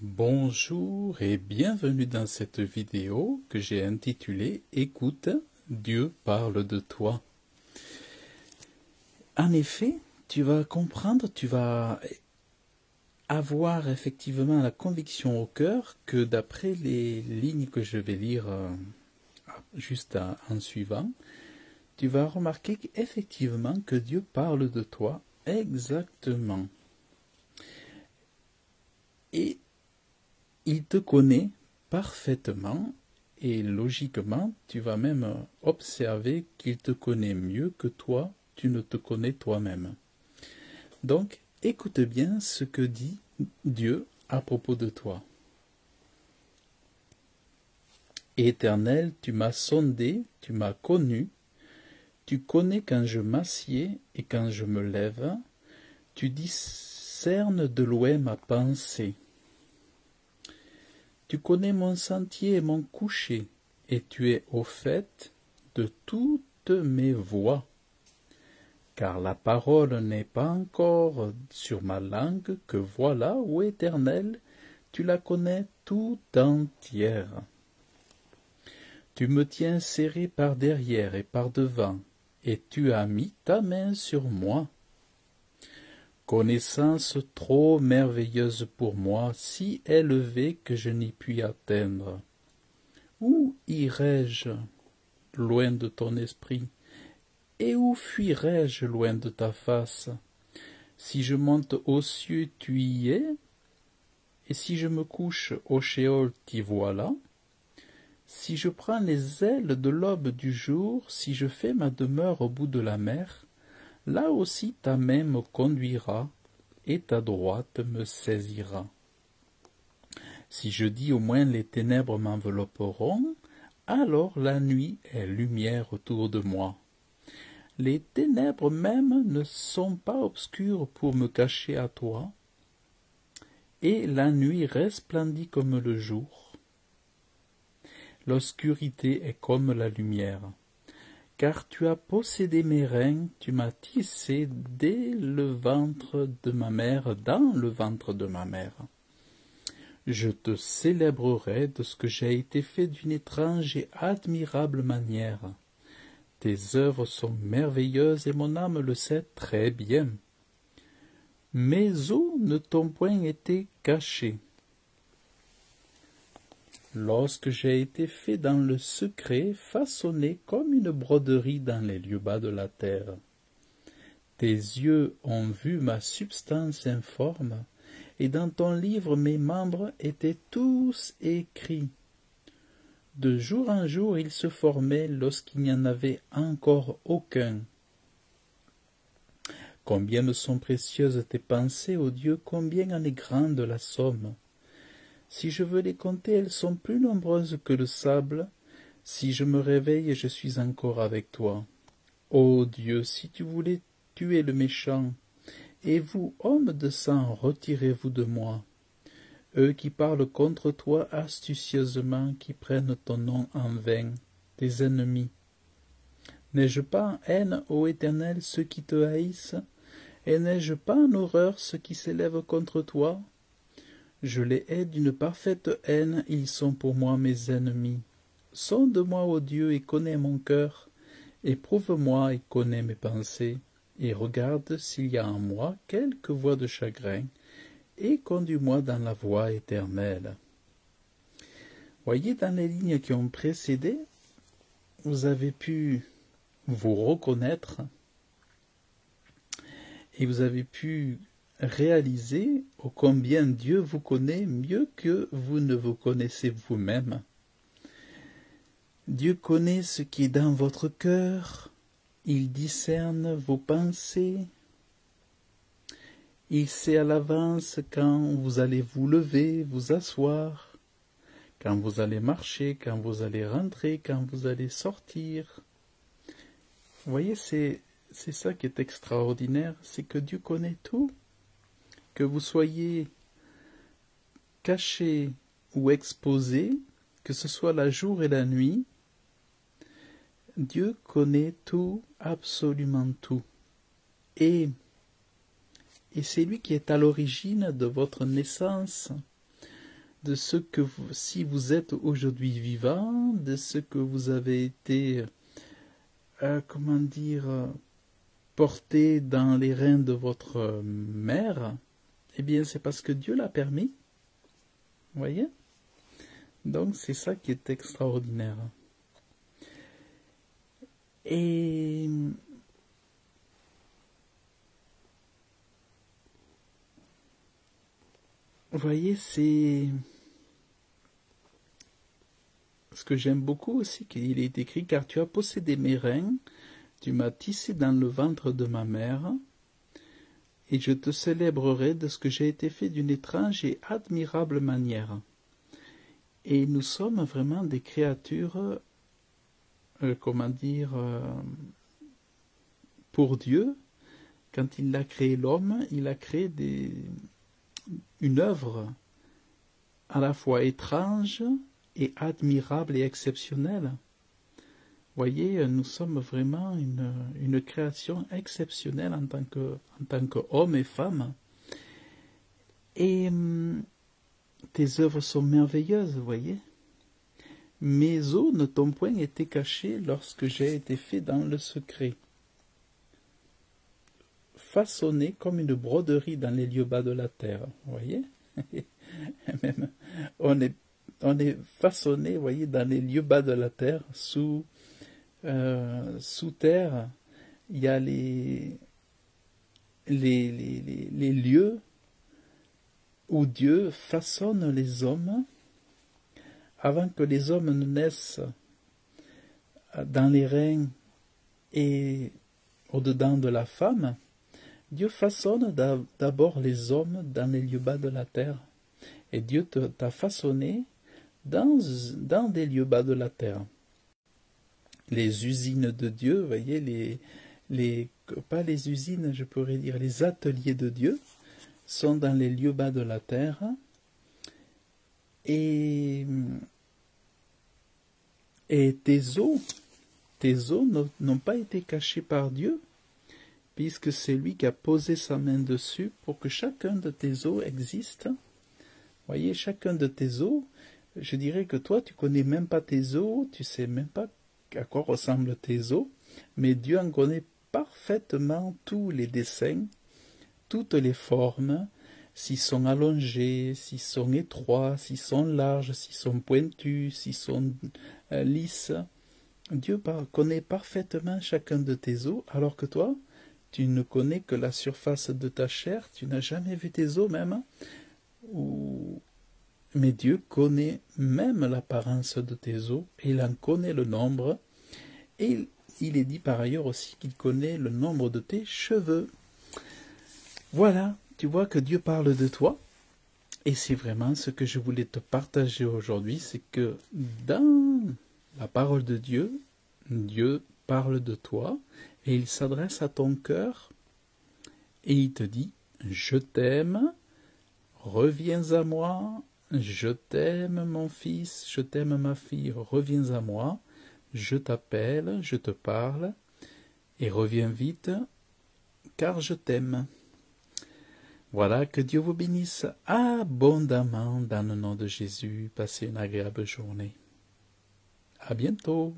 Bonjour et bienvenue dans cette vidéo que j'ai intitulée « Écoute, Dieu parle de toi ». En effet, tu vas comprendre, tu vas avoir effectivement la conviction au cœur que d'après les lignes que je vais lire juste en suivant, tu vas remarquer qu'effectivement que Dieu parle de toi exactement. Et il te connaît parfaitement et logiquement, tu vas même observer qu'il te connaît mieux que toi, tu ne te connais toi-même. Donc, écoute bien ce que dit Dieu à propos de toi. Éternel, tu m'as sondé, tu m'as connu, tu connais quand je m'assieds et quand je me lève, tu discernes de loin ma pensée. Tu connais mon sentier et mon coucher, et tu es au fait de toutes mes voies. Car la parole n'est pas encore sur ma langue, que voilà, ô Éternel, tu la connais tout entière. Tu me tiens serré par derrière et par devant, et tu as mis ta main sur moi. Connaissance trop merveilleuse pour moi, si élevée que je n'y puis atteindre. Où irai-je loin de ton esprit, et où fuirai-je loin de ta face? Si je monte aux cieux, tu y es, et si je me couche au Sheol, t'y voilà. Si je prends les ailes de l'aube du jour, si je fais ma demeure au bout de la mer, là aussi ta main me conduira, et ta droite me saisira. Si je dis au moins les ténèbres m'envelopperont, alors la nuit est lumière autour de moi. Les ténèbres même ne sont pas obscures pour me cacher à toi, et la nuit resplendit comme le jour. L'obscurité est comme la lumière. Car tu as possédé mes reins, tu m'as tissé dès le ventre de ma mère, dans le ventre de ma mère. Je te célébrerai de ce que j'ai été fait d'une étrange et admirable manière. Tes œuvres sont merveilleuses et mon âme le sait très bien. Mes os ne t'ont point été cachés. Lorsque j'ai été fait dans le secret, façonné comme une broderie dans les lieux bas de la terre. Tes yeux ont vu ma substance informe, et dans ton livre mes membres étaient tous écrits. De jour en jour ils se formaient lorsqu'il n'y en avait encore aucun. Combien me sont précieuses tes pensées, ô Dieu, combien en est grande la somme. Si je veux les compter, elles sont plus nombreuses que le sable. Si je me réveille, je suis encore avec toi. Ô Dieu, si tu voulais tuer le méchant, et vous, hommes de sang, retirez-vous de moi. Eux qui parlent contre toi astucieusement, qui prennent ton nom en vain, tes ennemis. N'ai-je pas en haine, ô Éternel, ceux qui te haïssent, et n'ai-je pas en horreur ceux qui s'élèvent contre toi? Je les hais d'une parfaite haine, ils sont pour moi mes ennemis. Sonde-moi, ô Dieu, et connais mon cœur. Éprouve-moi et connais mes pensées. Et regarde s'il y a en moi quelque voie de chagrin, et conduis-moi dans la voie éternelle. Voyez, dans les lignes qui ont précédé, vous avez pu vous reconnaître, et vous avez pu réaliser ô combien Dieu vous connaît mieux que vous ne vous connaissez vous-même. Dieu connaît ce qui est dans votre cœur, il discerne vos pensées, il sait à l'avance quand vous allez vous lever, vous asseoir, quand vous allez marcher, quand vous allez rentrer, quand vous allez sortir. Vous voyez, c'est ça qui est extraordinaire, c'est que Dieu connaît tout. Que vous soyez caché ou exposé, que ce soit la jour et la nuit, Dieu connaît tout, absolument tout. Et c'est lui qui est à l'origine de votre naissance, de ce que vous, si vous êtes aujourd'hui vivant, de ce que vous avez été, comment dire, porté dans les reins de votre mère, eh bien c'est parce que Dieu l'a permis. Vous voyez? Donc c'est ça qui est extraordinaire. Et vous voyez, c'est ce que j'aime beaucoup aussi, qu'il est écrit, car tu as possédé mes reins, tu m'as tissé dans le ventre de ma mère, et je te célébrerai de ce que j'ai été fait d'une étrange et admirable manière. Et nous sommes vraiment des créatures, comment dire, pour Dieu. Quand il a créé l'homme, il a créé une œuvre à la fois étrange et admirable et exceptionnelle. Voyez, nous sommes vraiment une création exceptionnelle en tant qu'hommes et femmes. Et tes œuvres sont merveilleuses, voyez. Mes os ne t'ont point été cachés lorsque j'ai été fait dans le secret. Façonné comme une broderie dans les lieux bas de la terre, voyez. Même, on est façonné, voyez, dans les lieux bas de la terre, sous terre, il y a les lieux où Dieu façonne les hommes avant que les hommes ne naissent dans les reins et au-dedans de la femme. Dieu façonne d'abord les hommes dans les lieux bas de la terre. Et Dieu t'a façonné dans des lieux bas de la terre. Les usines de Dieu, vous voyez, pas les usines, je pourrais dire, les ateliers de Dieu sont dans les lieux bas de la terre. Et tes os n'ont pas été cachés par Dieu, puisque c'est lui qui a posé sa main dessus pour que chacun de tes os existe. Voyez, chacun de tes os, je dirais que toi, tu connais même pas tes os, tu sais même pas à quoi ressemblent tes os, mais Dieu en connaît parfaitement tous les dessins, toutes les formes, s'ils sont allongés, s'ils sont étroits, s'ils sont larges, s'ils sont pointus, s'ils sont lisses. Dieu connaît parfaitement chacun de tes os, alors que toi, tu ne connais que la surface de ta chair, tu n'as jamais vu tes os même, mais Dieu connaît même l'apparence de tes os, et il en connaît le nombre, et il est dit par ailleurs aussi qu'il connaît le nombre de tes cheveux. Voilà, tu vois que Dieu parle de toi, et c'est vraiment ce que je voulais te partager aujourd'hui, c'est que dans la parole de Dieu, Dieu parle de toi, et il s'adresse à ton cœur, et il te dit, je t'aime, reviens à moi, je t'aime mon fils, je t'aime ma fille, reviens à moi, je t'appelle, je te parle, et reviens vite, car je t'aime. Voilà, que Dieu vous bénisse abondamment dans le nom de Jésus. Passez une agréable journée. À bientôt.